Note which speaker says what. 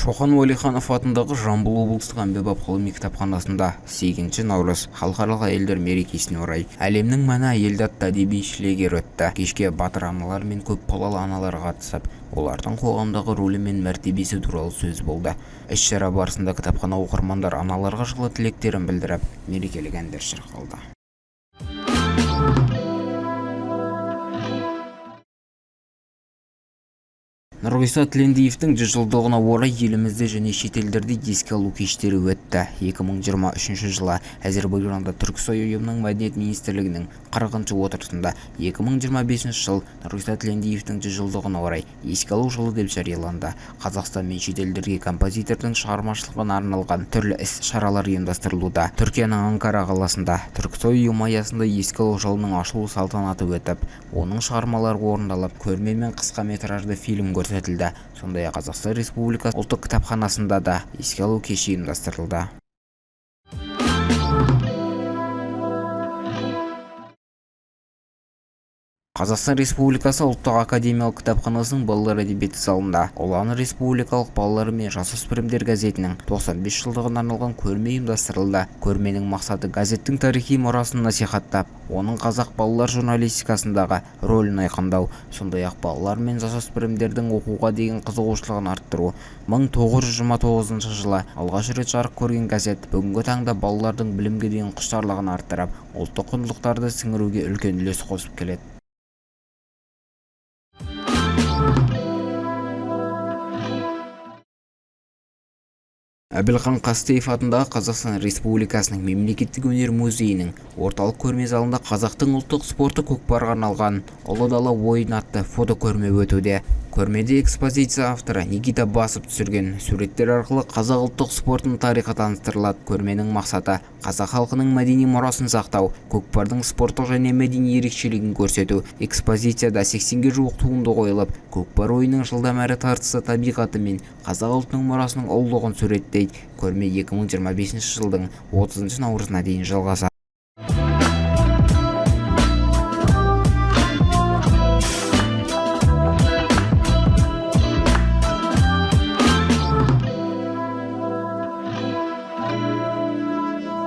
Speaker 1: Шоқан Уәлиханов атындағы Жамбыл облыстық әмбебап ғылыми кітапханасында 8 наурыз халықаралық әйелдер мерекесіне орай әлемнің мәні әйелді атты әдеби шілегер өтті. Кешке батыр аналар мен көпбалалы аналар қатысып, олардың қоғамдағы рөлі мен мәртебесі туралы сөз болды. Іс-шара барысында кітапхана оқырмандар аналарға жылы тілектерін білдіріп, мерекелік әндер шырқалды. Нұрғиса Тілендиевтің 100 жылдығына орай елімізде және шетелдерде еске алу кештері өтті. 2023 жылы Әзербайжанда Түрксой ұйымының мәдениет министрлігінің 40-шы отырысында 2025 жыл Нұрғиса Тілендиевтің 100 жылдығына орай еске алу жылы деп жарияланды. Қазақстан мен шетелдерге композитордың шығармашылығына арналған түрлі іс-шаралар ұйымдастырылуда. Түркияның Анкара қаласында Түрксой ұйымы аясында еске алу жылының ашылу салтанаты өтіп, оның шығармалары орындалып, көрме мен қысқа метражды фильм көрсетілді. Сондай-ақ Қазақстан Республикасы ұлттық кітапханасында да еске алу кеші ұйымдастырылды. Қазақстан Республикасы ұлттық академиялық кітапханасының балалар әдебиеті залында Ұлан Республикалық балалар мен жасөспірімдер газетінің 95 жылдығына арналған көрме ұйымдастырылды. Көрменің мақсаты газеттің тарихи мұрасын насихаттап, оның қазақ балалар журналистикасындағы рөлін айқындау, сондай-ақ балалар мен жасөспірімдердің оқуға деген қызығушылығын арттыру. 1929 жылы алғаш рет жарық көрген газет бүгінгі таңда балалардың білімге деген құштарлығын арттырып, ұлттық құндылықтарды сіңіруге үлкен үлес қосып келеді. Әбілхан Қастеев атындағы Қазақстан Республикасының мемлекеттік өнер музейінің орталық көрме залында қазақтың ұлттық спорты көкпарға арналған ұлы дала ойыны атты фотокөрме өтуде. Көрмеде экспозиция авторы Никита Басып түсірген суреттер арқылы қазақ ұлттық спортының тарихы таныстырылады. Көрменің мақсаты қазақ халқының мәдени мұрасын сақтау, көкпардың спорттық және мәдени ерекшелігін көрсету. Экспозицияда 80-ге жуық туынды қойылып, көкпар ойынының жылдам әрі тартысты табиғаты мен қазақ ұлтының мұрасының ұлылығын суреттейді. Көрме 2025 жылдың 30 наурызына дейін жалғасады.